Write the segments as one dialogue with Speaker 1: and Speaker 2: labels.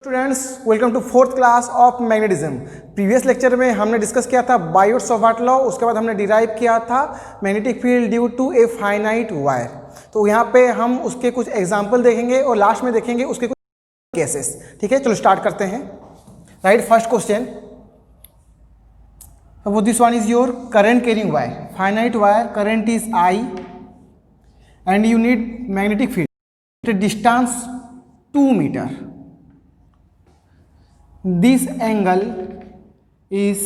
Speaker 1: Students, welcome to fourth class of magnetism. Previous lecture में हमने discuss किया था बायोट-सावर्ट लॉ, उसके बाद हमने डिराइव किया था magnetic field due to a finite wire. तो यहाँ पे हम उसके कुछ एग्जांपल देखेंगे और लास्ट में देखेंगे उसके कुछ केसेस। ठीक है, चलो स्टार्ट करते हैं। Right, first question, this one is your current carrying wire, finite wire, current is I and you need magnetic field, distance 2 metre. This angle is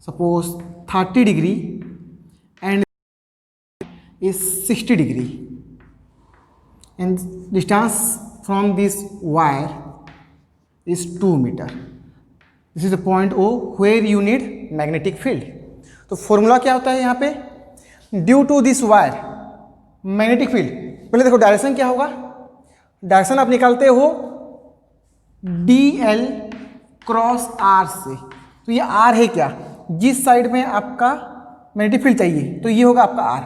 Speaker 1: suppose 30 degree and is 60 degree, and distance from this wire is 2 meter. This is the point O where you need magnetic field. तो formula क्या होता है यहाँ पे? Due to this wire magnetic field, पहले देखो direction क्या होगा। डायरेक्शन आप निकालते हो DL क्रॉस R से। तो ये R है क्या, जिस साइड में आपका मैग्नेटिक फील्ड चाहिए तो ये होगा आपका R।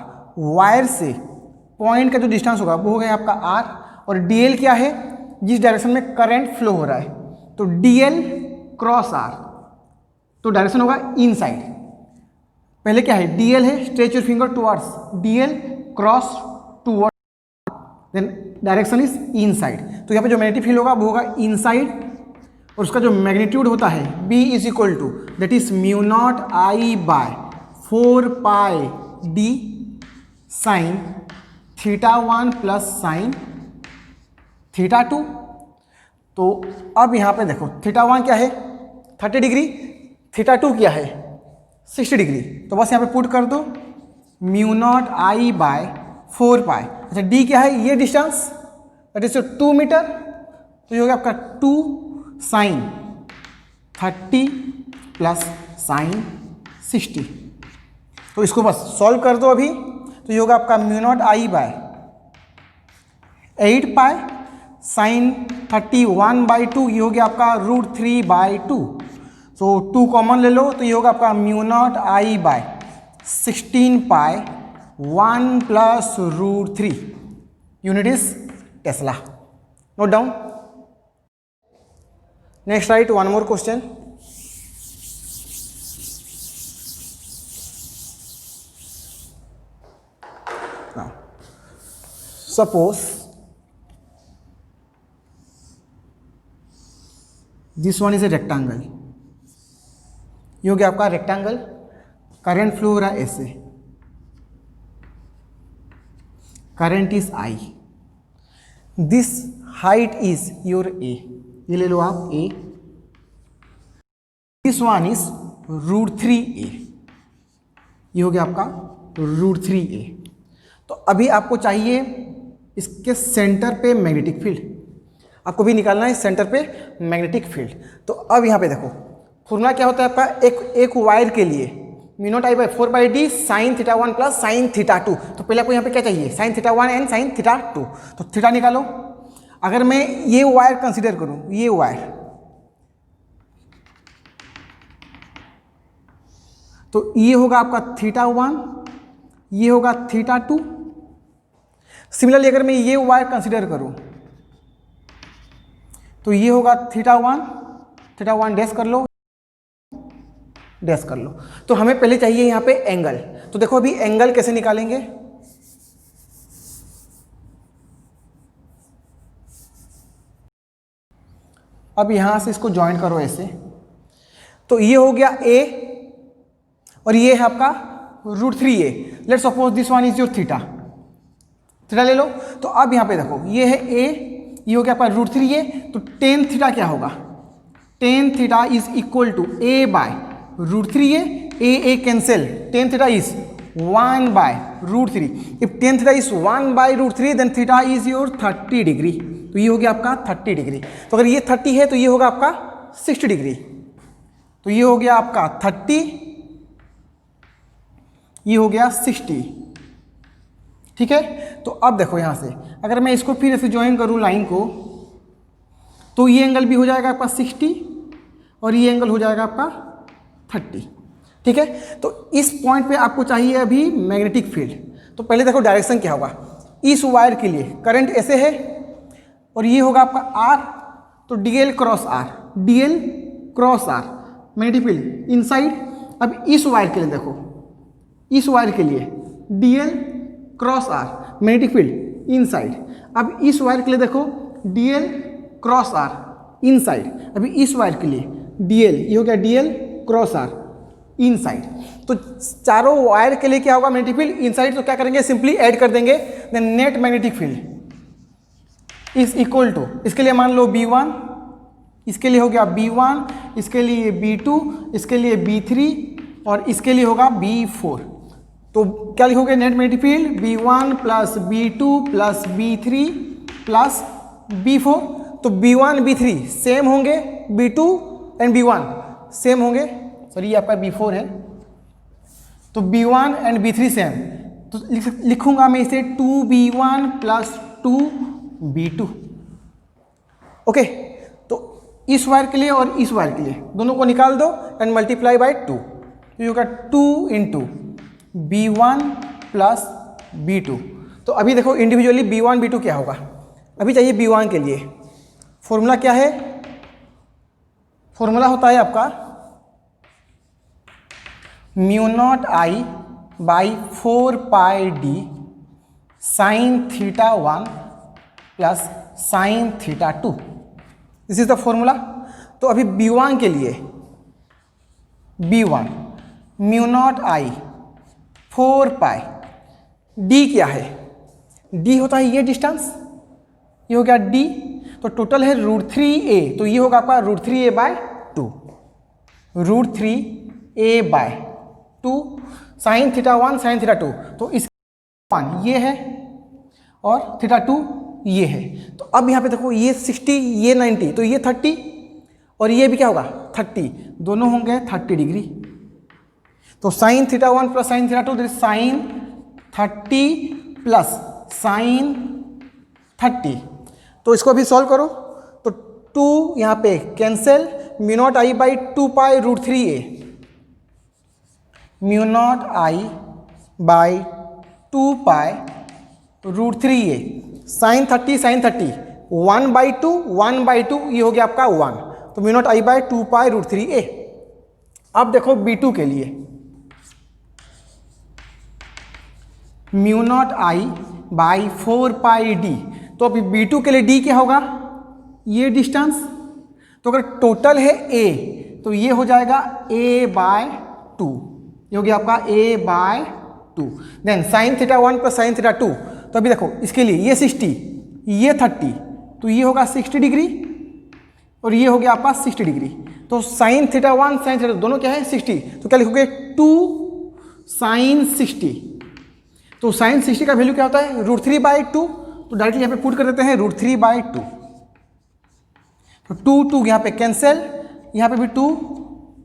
Speaker 1: वायर से पॉइंट का जो डिस्टेंस होगा वो होगा आपका R, और DL क्या है, जिस डायरेक्शन में करंट फ्लो हो रहा है। तो DL क्रॉस R, तो डायरेक्शन होगा इन साइड। पहले क्या है, DL है, stretch your finger towards DL cross towards, then direction is inside. तो यहाँ पे जो मैग्नेटिक फील्ड होगा वो होगा इन साइड, और उसका जो मैग्नीट्यूड होता है B is equal to that is mu not I by 4 pi D sine θ1 plus sine θ2। तो अब यहाँ पे देखो θ1 क्या है 30 डिग्री, θ2 क्या है 60 डिग्री। तो बस यहाँ पे पुट कर दो म्यू नॉट I बाय 4 पाई। अच्छा D क्या है, ये डिस्टेंस दैट इज 2 मीटर। तो ये होगा आपका 2 साइन 30 प्लस साइन 60। तो इसको बस सॉल्व कर दो अभी। तो ये होगा आपका mu not I by 8 pi sine 31 by 2, ये हो गया आपका √3 बाई 2। तो 2 कॉमन ले लो, तो ये होगा आपका mu not I by 16 pi 1 plus √3। Unit is tesla. Note down. Next, write one more question. Now, suppose this one is a rectangle. ये हो गया आपका रेक्टेंगल, करंट फ्लो हो रहा है ऐसे, current is I, this height is your A, ये ले लो आप A, this one is √3A, ये हो गया आपका √3A। तो अभी आपको चाहिए इसके सेंटर पे मैग्नेटिक फील्ड, आपको भी निकालना है सेंटर पे मैग्नेटिक फील्ड। तो अब यहाँ पे देखो फॉर्मूला क्या होता है आपका, एक वायर के लिए mu not I by 4 by D sine θ1 plus sine θ2। तो पहले आपको यहाँ पे क्या चाहिए, साइन θ1 एंड साइन θ2। तो थीटा निकालो। अगर मैं ये वायर कंसीडर करूं, ये वायर, तो ये होगा आपका θ1, ये होगा θ2। सिमिलरली अगर मैं ये वायर कंसीडर करूं तो ये होगा θ1 डैश कर लो, डैश कर लो। तो हमें पहले चाहिए यहाँ पे एंगल। तो देखो अभी एंगल कैसे निकालेंगे। अब यहां से इसको ज्वाइन करो ऐसे, तो ये हो गया A और ये है आपका √3A। Let's suppose this one is your theta ले लो। तो अब यहां पे देखो ये है A, ये हो गया आपका √3A। तो tan थीटा क्या होगा, tan theta is equal to A by √3A, A cancel, tan theta is 1 by √3। If tan theta is 1 by √3 then theta is your 30 degree. तो ये हो गया आपका 30 डिग्री। तो अगर ये 30 है तो ये होगा आपका 60 डिग्री। तो ये हो गया आपका 30, ये हो गया 60। ठीक है, तो अब देखो यहां से अगर मैं इसको फिर ऐसे ज्वाइन करूं लाइन को, तो ये एंगल भी हो जाएगा आपका 60 और ये एंगल हो जाएगा आपका 30। ठीक है, तो इस पॉइंट पे आपको चाहिए अभी मैग्नेटिक फील्ड। तो पहले देखो डायरेक्शन क्या होगा, इस वायर के लिए करंट ऐसे है और ये होगा आपका R तो dl cross r, dl cross r magnetic field inside. अब इस वायर के लिए देखो, इस वायर के लिए dl cross r magnetic field inside. अब इस वायर के लिए देखो dl क्रॉस r इनसाइड। अभी इस वायर के लिए dl, ये हो गया dl क्रॉस r इनसाइड। तो चारों वायर के लिए क्या होगा मैग्नेटिक फील्ड इनसाइड, तो क्या करेंगे सिंपली ऐड कर देंगे। Then net magnetic field is equal to, इसके लिए मान लो B1, इसके लिए हो गया B1, इसके लिए B2, इसके लिए B3 और इसके लिए होगा B4। तो क्या लिखोगे net magnetic field B1 plus B2 plus B3 plus B4। तो B1 B3 सेम होंगे, B2 एंड B1 सेम होंगे, सॉरी ये आपका B4 है, तो B1 एंड B3 सेम। तो लिखूंगा मैं इसे 2B1 प्लस 2B2। ओके, तो इस वायर के लिए और इस वायर के लिए दोनों को निकाल दो एंड मल्टीप्लाई बाय 2, तो ये होगा 2 इंटू B1 प्लस B2। तो अभी देखो इंडिविजुअली B1 B2 क्या होगा। अभी चाहिए B1 के लिए, फॉर्मूला क्या है, फॉर्मूला होता है आपका mu not I by 4 pi D sine theta 1 plus sine theta 2, this is the formula. तो अभी B1 के लिए B1 mu not I 4 pi, D क्या है, D होता है ये डिस्टेंस, ये हो गया D। तो टोटल है √3a, तो ये होगा आपका √3a by 2, √3a by 2 sine theta 1 sine theta 2। तो इस 1 ये है और थीटा 2 ये है। तो अब यहाँ पे देखो ये 60 ये 90, तो ये 30 और ये भी क्या होगा 30, दोनों होंगे 30 डिग्री। तो sine theta 1 plus sine theta 2 sine 30 plus sine 30। तो इसको अभी सॉल्व करो, तो 2 यहाँ पे cancel, mu not I by 2 pi √3a, mu not I by 2 pi √3a, sine 30 sine 30, 1/2 1/2, ये हो गया आपका 1, तो mu not I by 2 pi √3a। अब देखो B2 के लिए mu not I by 4 pi D. तो अभी B2 के लिए D क्या होगा, ये डिस्टेंस। तो अगर टोटल है A, तो ये हो जाएगा a/2, ये हो गया आपका a/2। Then sine theta 1 plus sine theta 2, तो अभी देखो इसके लिए ये 60 ये 30, तो ये होगा 60 डिग्री और ये हो गया आपका 60 डिग्री। तो साइन थीटा 1 साइन थीटा दोनों क्या है 60, तो क्या लिखोगे 2 साइन 60। तो साइन 60 का वैल्यू क्या होता है √3/2, तो डायरेक्टली यहाँ पे पुट कर देते हैं √3/2। तो 2 यहाँ पे कैंसिल, यहाँ पे भी 2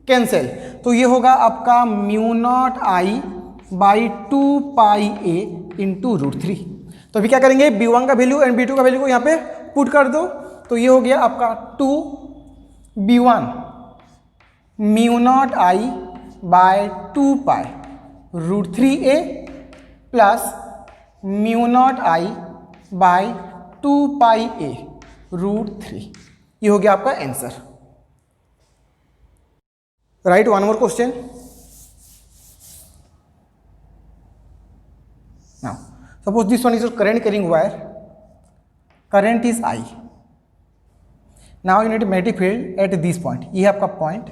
Speaker 1: कैंसिल, तो ये होगा आपका mu not I by 2 pi a into √3। तो अभी क्या करेंगे B1 का वैल्यू एंड B2 का वैल्यू को यहाँ पे पुट कर दो, तो ये हो गया आपका 2B1 mu not I by 2 pi √3a plus mu not I by 2 pi a √3, ये हो गया आपका answer. Right, one more question. Now suppose this one is your current carrying wire, current is I। Now you need magnetic field at this point, ये है आपका point,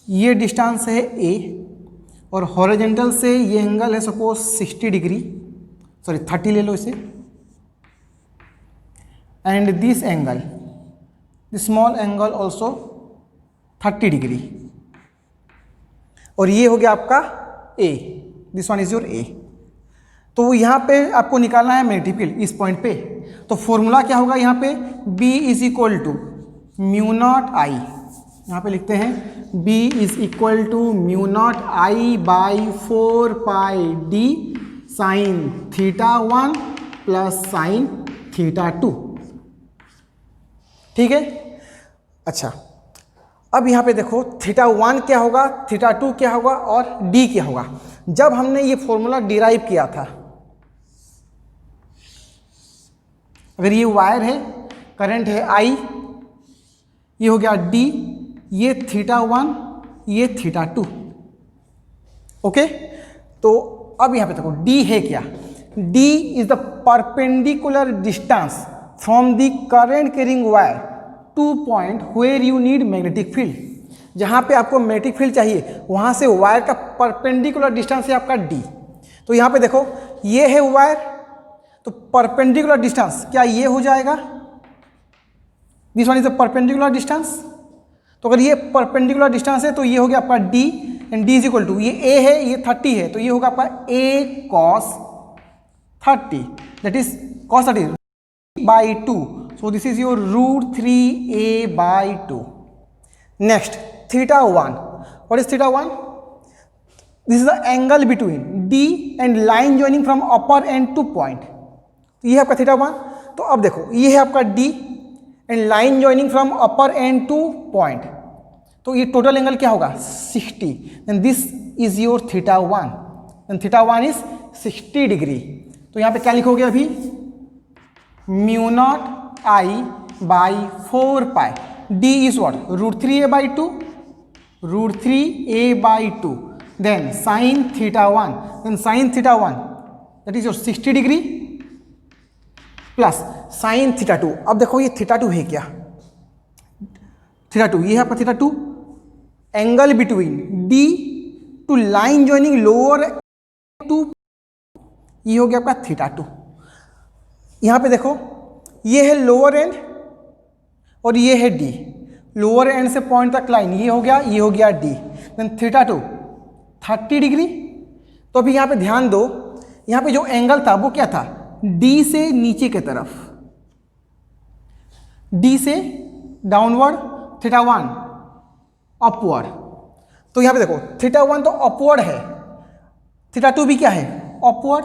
Speaker 1: ये distance है a और हॉरिजॉन्टल से ये एंगल है सपोज 60 डिग्री, सॉरी 30 ले लो इसे, and this angle, this small angle also 30 degree, और ये हो गया आपका A, this one is your A। तो यहाँ पे आपको निकालना है मैग्नेटिक फील्ड इस पॉइंट पे। तो फॉर्मूला क्या होगा यहाँ पे B is equal to mu not I, यहाँ पे लिखते हैं B is equal to mu not I by 4 pi D sine theta 1 plus sine theta 2। ठीक है, अच्छा अब यहाँ पे देखो थीटा 1 क्या होगा, थीटा 2 क्या होगा और D क्या होगा। जब हमने ये फॉर्मूला डिराइव किया था, अगर ये वायर है, करंट है I, ये हो गया D, ये θ1, ये θ2। ओके, तो अब यहाँ पे देखो D है क्या, D is the perpendicular distance from the current carrying wire to point where you need magnetic field. जहाँ पे आपको मैग्नेटिक फील्ड चाहिए वहाँ से वायर का परपेंडिकुलर डिस्टेंस है आपका D। तो यहाँ पे देखो ये है वायर, तो परपेंडिकुलर डिस्टेंस क्या ये हो जाएगा, this one is the perpendicular distance. तो अगर ये परपेंडिकुलर डिस्टेंस है तो ये हो गया आपका D, and D is equal to, ये A है ये 30 है, तो ये होगा आपका A cos 30, that is cos 30 by 2, so this is your √3A by 2. Next, θ1, what is θ1? This is the angle between D and line joining from upper end to point. ये है आपका θ1। तो अब देखो ये है आपका D and line joining from upper end to point, तो ये टोटल एंगल क्या होगा 60, and this is your θ1, and θ1 is 60 degree. तो यहाँ पे क्या लिखोगे अभी, μ0I by 4 pi, D is what, √3A by 2, √3A by 2, then sin θ1, then sin θ1 that is your 60 degree plus sin θ2। अब देखो ये θ2 है क्या, θ2 ये है आपका θ2, angle between D to line joining lower to, ये हो गया आपका θ2। यहाँ पे देखो ये है लोअर एंड और ये है D, लोअर एंड से पॉइंट तक लाइन, ये हो गया D, देन θ2 30 डिग्री। तो अभी यहाँ पे ध्यान दो, यहाँ पे जो एंगल था वो क्या था, D से नीचे की तरफ, D से डाउनवर्ड, θ1 अपवर्ड। तो यहाँ पे देखो θ1 तो अपवर्ड है, θ2 भी क्या है अपवर्ड।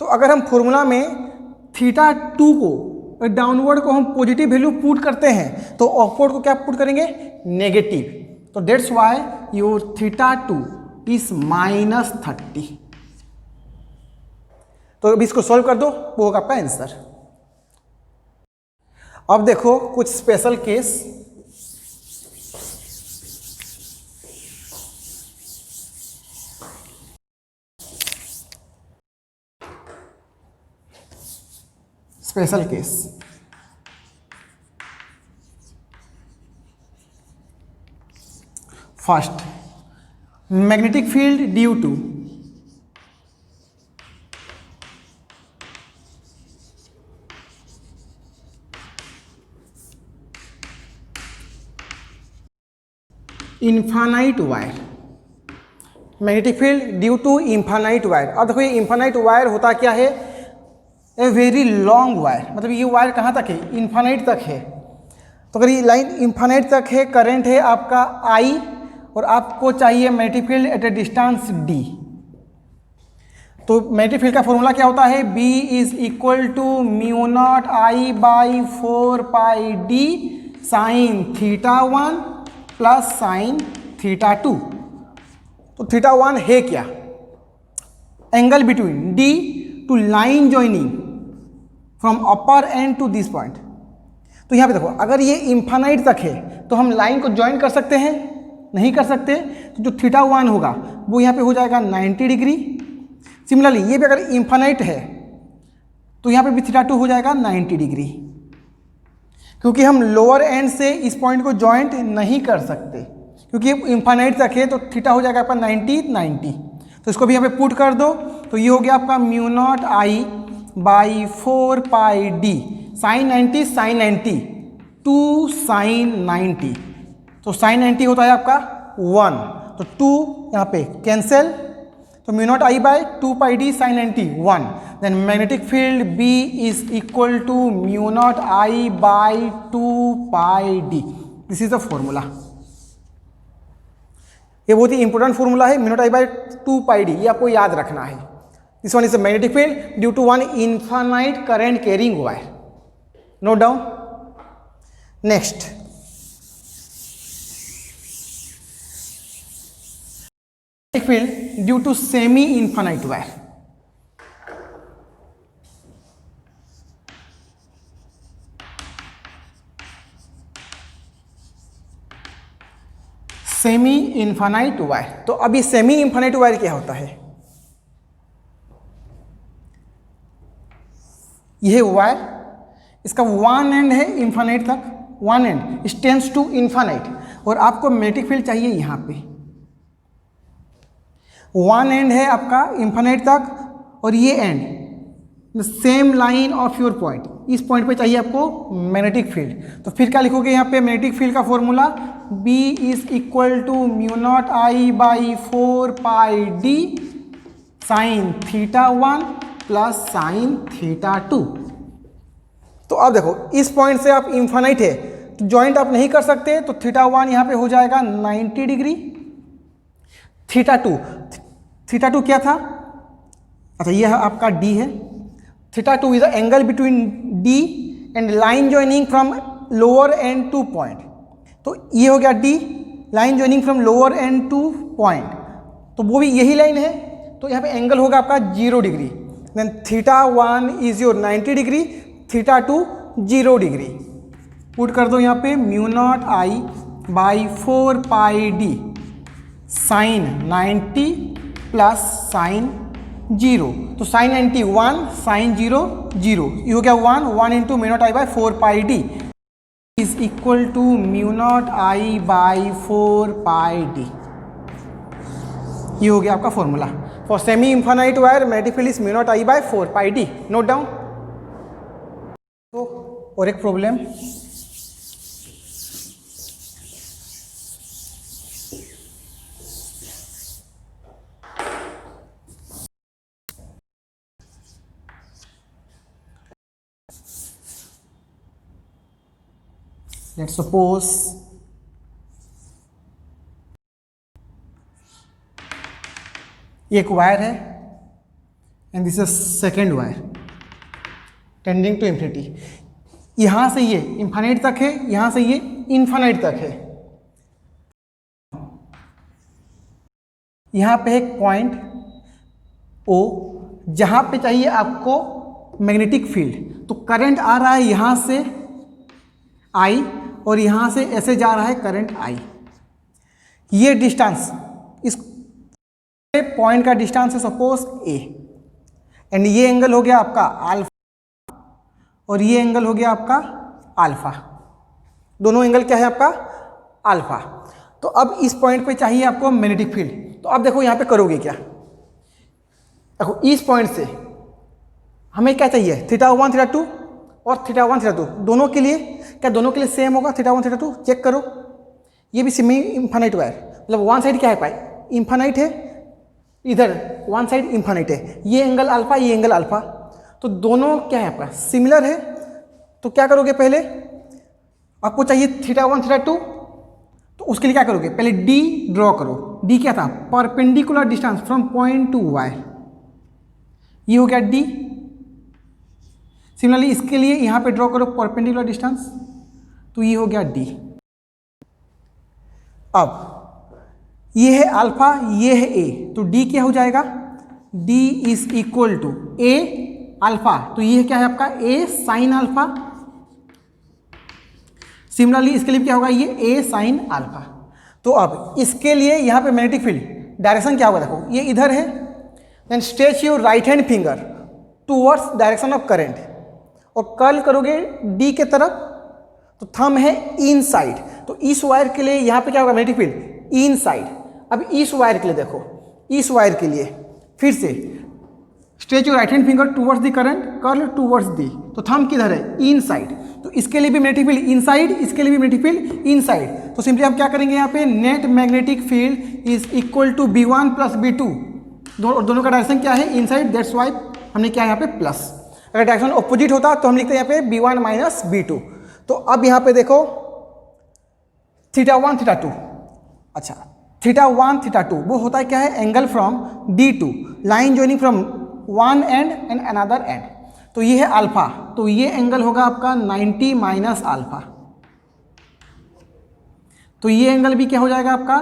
Speaker 1: तो अगर हम फॉर्मूला में θ2 को डाउनवर्ड को हम पॉजिटिव वैल्यू पुट करते हैं तो अपवर्ड को क्या पुट करेंगे नेगेटिव, तो डेट्स वाई योर θ2 इज -30। तो अभी इसको सॉल्व कर दो, वो होगा आपका आंसर। अब देखो कुछ special case, special case. First, magnetic field due to infinite wire, magnetic field due to infinite wire. अब देखो ये इन्फानाइट वायर होता क्या है, ए वेरी लॉन्ग वायर, मतलब ये वायर कहाँ तक है, इन्फानाइट तक है। तो अगर ये लाइन इन्फानाइट तक है, करंट है आपका I और आपको चाहिए magnetic field at a distance D, तो मैग्नेटिक फील्ड का फॉर्मूला क्या होता है, B is equal to μ0I by 4 pi D sin θ1 plus sine θ2। तो θ1 है क्या, angle between D to line joining from upper end to this point. तो यहाँ पे देखो अगर ये इन्फानाइट तक है तो हम लाइन को ज्वाइन कर सकते हैं, नहीं कर सकते, तो जो θ1 होगा वो यहाँ पे हो जाएगा 90 डिग्री। सिमिलरली ये भी अगर इन्फानाइट है तो यहाँ पे भी θ2 हो जाएगा 90 डिग्री, क्योंकि हम लोअर एंड से इस पॉइंट को जॉइंट नहीं कर सकते, क्योंकि इन्फानाइट तक है, तो थीटा हो जाएगा आपका 90। तो इसको भी यहाँ पे पुट कर दो, तो ये हो गया आपका μ0I by 4 pi D sine 90 sine 90 2 sine 90, तो साइन 90 होता है आपका 1, तो 2 यहाँ पे कैंसिल, तो μ0I by 2 pi D sine 90 1, then magnetic field B is equal to μ0I by 2 pi D. This is the formula. ये बहुत ही इंपॉर्टेंट फॉर्मूला है, μ0I by 2 pi D, ये आपको याद रखना है। This one is a magnetic field due to one infinite current carrying wire, note down. Next, field due to semi infinite wire. Semi infinite wire. तो अभी semi infinite wire क्या होता है? यह वायर, इसका वन एंड है infinite तक, one end tends to infinite, और आपको मैग्नेटिक फील्ड चाहिए यहाँ पे। वन एंड है आपका इन्फानाइट तक, और ये and same line of your point, इस पॉइंट पे चाहिए आपको मैग्नेटिक फील्ड। तो फिर क्या लिखोगे यहाँ पे मैग्नेटिक फील्ड का formula? B is equal to mu not I by 4 pi D sine theta 1 plus sine theta 2। तो अब देखो इस पॉइंट से आप इन्फानाइट है तो ज्वाइंट आप नहीं कर सकते, तो थीटा 1 यहाँ पे हो जाएगा 90 डिग्री, थीटा 2 क्या था? अच्छा ये आपका D है। Theta 2 is the angle between D and line joining from lower and to point. तो ये हो गया D, line joining from lower and to point, तो वो भी यही लाइन है, तो यहाँ पे एंगल होगा आपका 0 degree. Then theta 1 is your 90 degree, theta 2 0 degree. Put कर दो यहाँ पे mu not I by 4 pi D sine 90 plus sine 0। तो साइन 90 1, साइन 0 0, ये हो गया 1 into mu not I by 4 pi D is equal to mu not I by 4 pi D. ये हो गया आपका formula for semi infinite wire, magnetic field is mu not I by 4 pi D. Note down. तो और एक problem, let's suppose एक wire है and this is second wire tending to infinity. यहां से ये इन्फानाइट तक है, यहां से ये इन्फानाइट तक है। यहां पे एक पॉइंट O जहां पे चाहिए आपको मैग्नेटिक फील्ड। तो करंट आ रहा है यहां से I और यहां से ऐसे जा रहा है करंट I। ये डिस्टेंस, इस पॉइंट का डिस्टेंस है सपोज A, एंड ये एंगल हो गया आपका अल्फा और ये एंगल हो गया आपका अल्फा। दोनों एंगल क्या है आपका? अल्फा। तो अब इस पॉइंट पे चाहिए आपको मैग्नेटिक फील्ड। तो अब देखो यहां पे करोगे क्या? देखो इस पॉइंट से हमें क्या चाहिए? थीटा 1 थीटा 2 और थीटा 1 थीटा 2, दोनों के लिए क्या दोनों के लिए सेम होगा? थीटा 1 थीटा 2 चेक करो। ये भी सेमी इन्फानाइट वायर, मतलब वन साइड क्या है पाई इन्फानाइट है, इधर वन साइड इन्फानाइट है। ये एंगल अल्फा, ये एंगल अल्फा, तो दोनों क्या है आपका? सिमिलर है। तो क्या करोगे? पहले आपको चाहिए थीटा 1 थीटा 2, तो उसके लिए क्या करोगे? पहले डी ड्रॉ करो। डी क्या था? Perpendicular distance from point two wire. ये हो गया डी। सिमिलरली इसके लिए यहां पे ड्रॉ करो परपेंडिकुलर डिस्टेंस, तो ये हो गया डी। अब ये है अल्फा, ये है ए, तो डी क्या हो जाएगा? D is equal to A alpha, तो ये क्या है आपका? ए साइन अल्फा। सिमिलरली इसके लिए क्या होगा? ये ए साइन अल्फा। तो अब इसके लिए यहां पे मैग्नेटिक फील्ड डायरेक्शन क्या होगा? देखो ये इधर है, then stretch your right hand finger towards direction of current और कर्ल करोगे डी के तरफ, तो थंब है इन साइड। तो इस वायर के लिए यहां पे क्या होगा? मैग्नेटिक फील्ड इन साइड। अब इस वायर के लिए देखो, इस वायर के लिए फिर से stretch your right hand finger towards the current, curl towards the, तो थंब किधर है? इन साइड। तो इसके लिए भी मैग्नेटिक फील्ड इन साइड, इसके लिए भी मैग्नेटिक फील्ड इन साइड। तो सिंपली हम क्या करेंगे? यहाँ पे net magnetic field is equal to B1 plus B2। दोनों का डायरेक्शन क्या है? इन साइड, दैट्स वाई हमने क्या यहाँ पे प्लस। अगर डायरेक्शन ऑपोजिट होता तो हम लिखते हैं यहाँ पे B1 माइनस B2। तो अब यहाँ पे देखो थीटा 1 थीटा 2, अच्छा थीटा 1 थीटा 2 वो होता है क्या है? Angle from D2, line joining from one and and another and. तो ये है अल्फा, तो ये एंगल होगा आपका 90 माइनस अल्फा। तो ये एंगल भी क्या हो जाएगा आपका?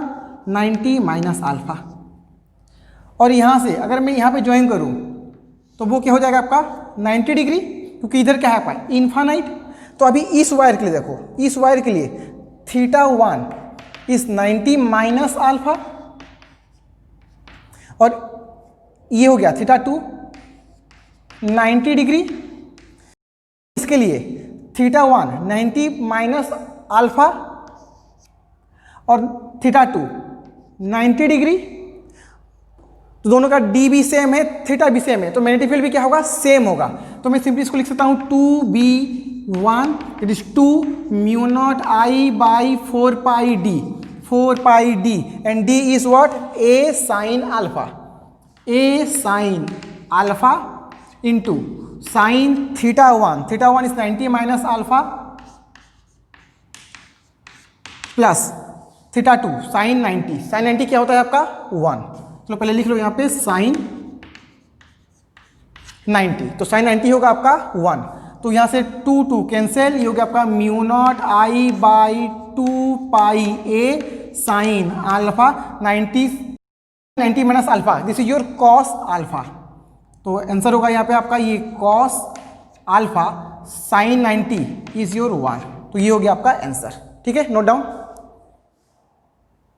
Speaker 1: 90 माइनस अल्फा। और यहां से अगर मैं यहां पे ज्वाइन करूं तो वो क्या हो जाएगा आपका? 90 डिग्री, क्योंकि इधर क्या है आपका? इन्फानाइट। तो अभी इस वायर के लिए देखो, इस वायर के लिए थीटा 1 इस 90 माइनस अल्फा, और ये हो गया थीटा 2 90 डिग्री। इसके लिए थीटा 1 90 माइनस अल्फा और थीटा 2 90 डिग्री। तो दोनों का डी भी सेम है, थीटा भी सेम है, तो मैग्नेटिक फील्ड भी क्या होगा, सेम होगा। तो मैं सिंपली इसको लिख सकता हूं 2b1 it is 2 mu not I by 4 pi D and D is what, A sine alpha into sine theta 1 is 90 minus alpha plus theta 2 sine 90 क्या होता है आपका 1। चलो पहले लिख लो यहाँ पे साइन 90, तो साइन 90 होगा आपका 1, तो यहाँ से 2 कैंसिल, ये हो गया आपका mu not I by 2 pi A sine alpha 90 minus alpha, this is your cos alpha. तो आंसर होगा यहाँ पे आपका ये cos alpha sign 90 is your 1। तो ये हो गया आपका आंसर। ठीक है, नोट डाउन।